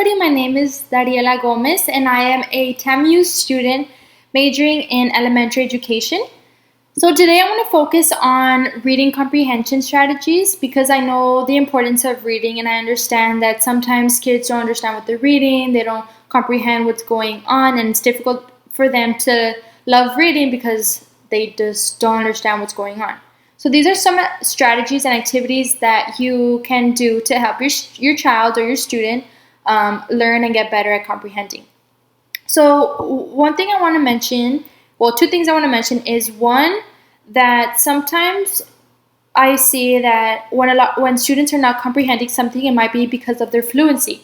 everybody, my name is Dariela Gomez and I am a TAMU student majoring in elementary education. So today I want to focus on reading comprehension strategies because I know the importance of reading and I understand that sometimes kids don't understand what they're reading, they don't comprehend what's going on, and it's difficult for them to love reading because they just don't understand what's going on. So these are some strategies and activities that you can do to help your child or your student learn and get better at comprehending. So one thing I want to mention, well, two things I want to mention is one, that sometimes I see that when students are not comprehending something, it might be because of their fluency.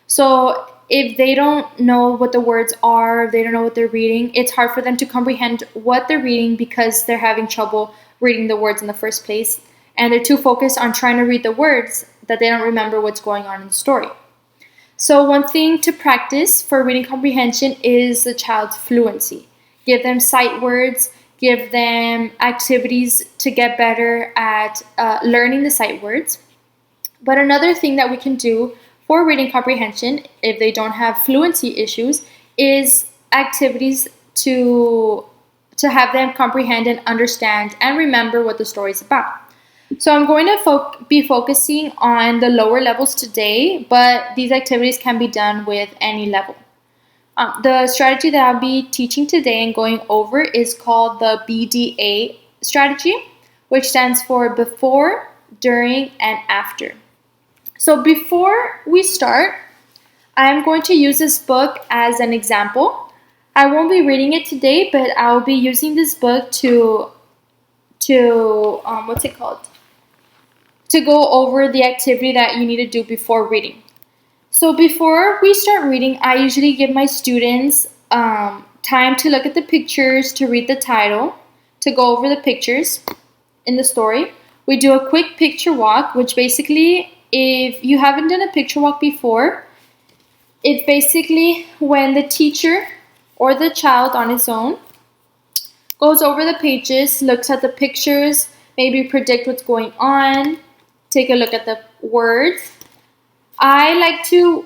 So if they don't know what the words are, if they don't know what they're reading, it's hard for them to comprehend what they're reading because they're having trouble reading the words in the first place. And they're too focused on trying to read the words that they don't remember what's going on in the story. So one thing to practice for reading comprehension is the child's fluency. Give them sight words, give them activities to get better at learning the sight words. But another thing that we can do for reading comprehension, if they don't have fluency issues, is activities to have them comprehend and understand and remember what the story is about. So I'm going to be focusing on the lower levels today, but these activities can be done with any level. The strategy that I'll be teaching today and going over is called the BDA Strategy, which stands for before, during, and after. So before we start, I'm going to use this book as an example. I won't be reading it today, but I'll be using this book to go over the activity that you need to do before reading. So before we start reading, I usually give my students time to look at the pictures, to read the title, to go over the pictures in the story. We do a quick picture walk, which basically, if you haven't done a picture walk before, it's basically when the teacher or the child on its own goes over the pages, looks at the pictures, maybe predict what's going on, take a look at the words. I like to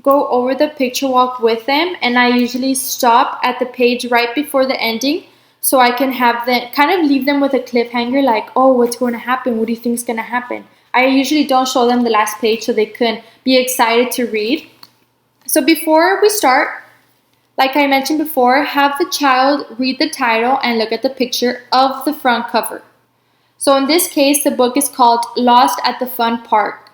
go over the picture walk with them, and I usually stop at the page right before the ending so I can have them kind of leave them with a cliffhanger, like, oh, what's going to happen? What do you think is going to happen? I usually don't show them the last page so they can be excited to read. So before we start, like I mentioned before, have the child read the title and look at the picture of the front cover. So in this case, the book is called Lost at the Fun Park.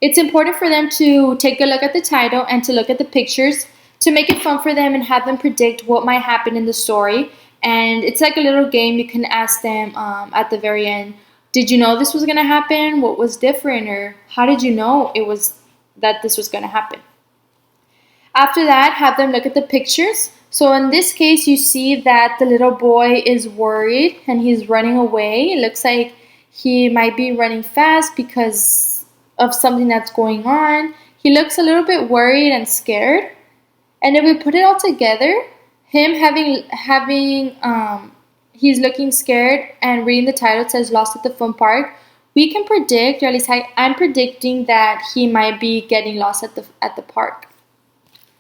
It's important for them to take a look at the title and to look at the pictures to make it fun for them and have them predict what might happen in the story. And it's like a little game. You can ask them at the very end, did you know this was going to happen? What was different? Or how did you know that this was going to happen? After that, have them look at the pictures. So in this case, you see that the little boy is worried and he's running away. It looks like he might be running fast because of something that's going on. He looks a little bit worried and scared. And if we put it all together, him he's looking scared and reading the title, it says Lost at the Fun Park, we can predict, or at least I'm predicting that he might be getting lost at the park.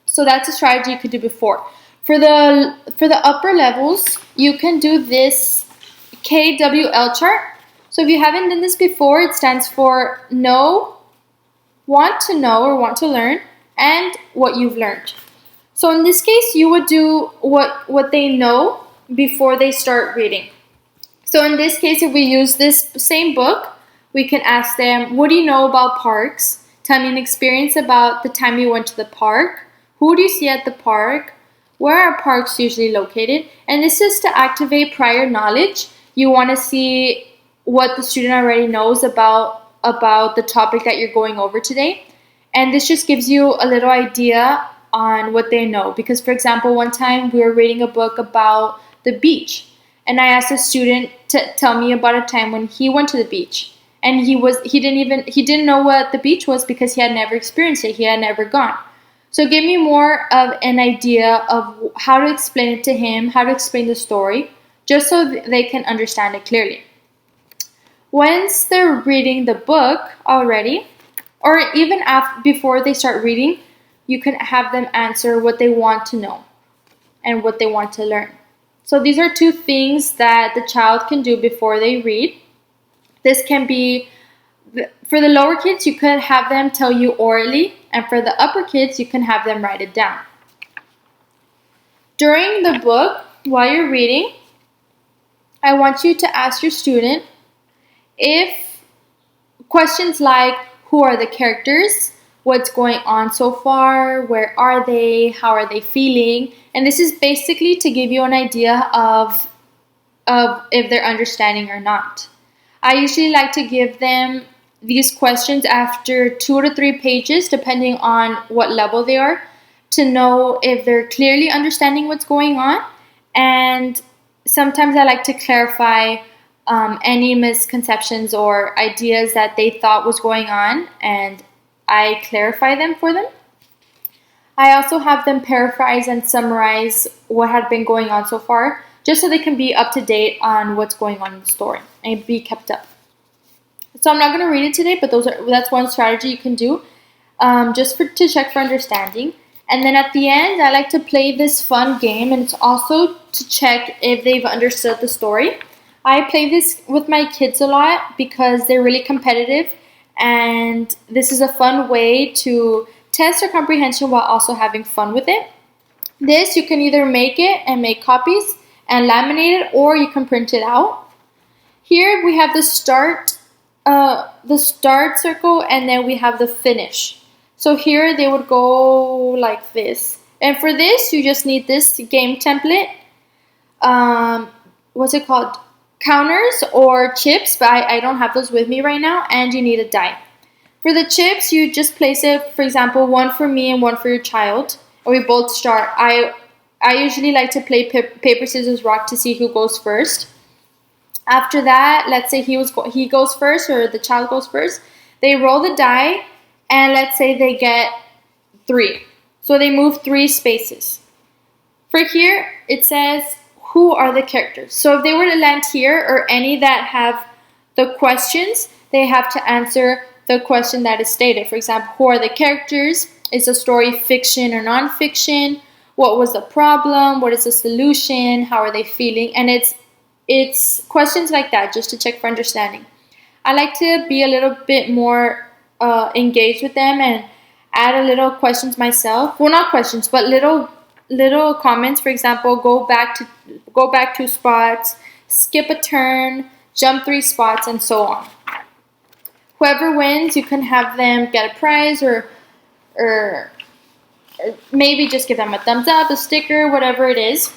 So that's a strategy you could do before. For the upper levels, you can do this KWL chart. So if you haven't done this before, it stands for know, want to know or want to learn, and what you've learned. So in this case, you would do what they know before they start reading. So in this case, if we use this same book, we can ask them, what do you know about parks? Tell me an experience about the time you went to the park. Who do you see at the park? Where are parks usually located? And this is to activate prior knowledge. You want to see what the student already knows about the topic that you're going over today. And this just gives you a little idea on what they know. Because, for example, one time we were reading a book about the beach. And I asked a student to tell me about a time when he went to the beach. And he didn't know what the beach was because he had never experienced it. He had never gone. So give me more of an idea of how to explain it to him, how to explain the story, just so they can understand it clearly. Once they're reading the book already, or even before they start reading, you can have them answer what they want to know and what they want to learn. So these are two things that the child can do before they read. This can be, for the lower kids, you could have them tell you orally, and for the upper kids, you can have them write it down. During the book, while you're reading, I want you to ask your student if questions like, who are the characters? What's going on so far? Where are they? How are they feeling? And this is basically to give you an idea of if they're understanding or not. I usually like to give them these questions after 2 to 3 pages, depending on what level they are, to know if they're clearly understanding what's going on. And sometimes I like to clarify any misconceptions or ideas that they thought was going on, and I clarify them for them. I also have them paraphrase and summarize what had been going on so far, just so they can be up to date on what's going on in the story and be kept up. So I'm not going to read it today, but that's one strategy you can do just to check for understanding. And then at the end, I like to play this fun game, and it's also to check if they've understood the story. I play this with my kids a lot because they're really competitive, and this is a fun way to test their comprehension while also having fun with it. This, you can either make it and make copies and laminate it, or you can print it out. Here we have the start circle, and then we have the finish. So here they would go like this. And for this, you just need this game template. What's it called? Counters or chips, but I don't have those with me right now. And you need a die. For the chips, you just place it, for example, one for me and one for your child. Or we both start. I usually like to play paper, scissors, rock to see who goes first. After that, let's say he goes first or the child goes first. They roll the die, and let's say they get 3. So they move 3 spaces. For here, it says, who are the characters? So if they were to land here, or any that have the questions, they have to answer the question that is stated. For example, who are the characters? Is the story fiction or non-fiction? What was the problem? What is the solution? How are they feeling? And it's questions like that, just to check for understanding. I like to be a little bit more engaged with them and add a little questions myself. Well, not questions, but little comments. For example, go back 2 spots, skip a turn, jump 3 spots, and so on. Whoever wins, you can have them get a prize, or maybe just give them a thumbs up, a sticker, whatever it is.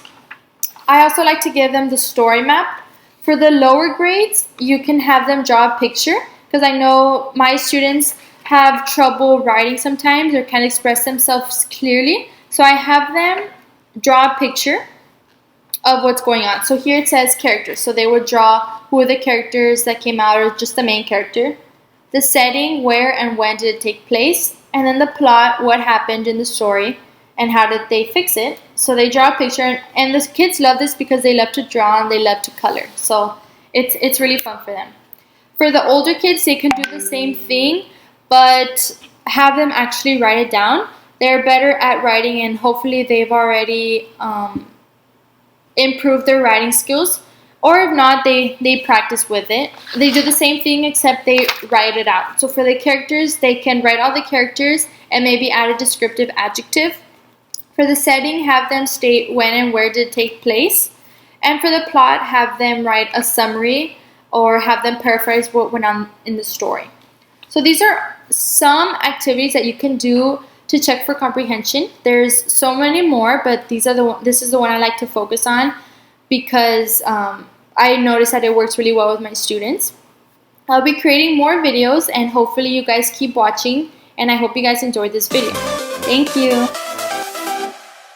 I also like to give them the story map. For the lower grades, you can have them draw a picture, because I know my students have trouble writing sometimes or can't express themselves clearly. So I have them draw a picture of what's going on. So here it says characters. So they would draw who are the characters that came out, or just the main character. The setting, where and when did it take place, and then the plot, what happened in the story, and how did they fix it. So they draw a picture, and the kids love this because they love to draw and they love to color. So it's really fun for them. For the older kids, they can do the same thing, but have them actually write it down. They're better at writing, and hopefully they've already improved their writing skills. Or if not, they practice with it. They do the same thing, except they write it out. So for the characters, they can write all the characters and maybe add a descriptive adjective. For the setting, have them state when and where did it take place. And for the plot, have them write a summary or have them paraphrase what went on in the story. So these are some activities that you can do to check for comprehension. There's so many more, but this is the one I like to focus on because I noticed that it works really well with my students. I'll be creating more videos, and hopefully you guys keep watching, and I hope you guys enjoyed this video. Thank you.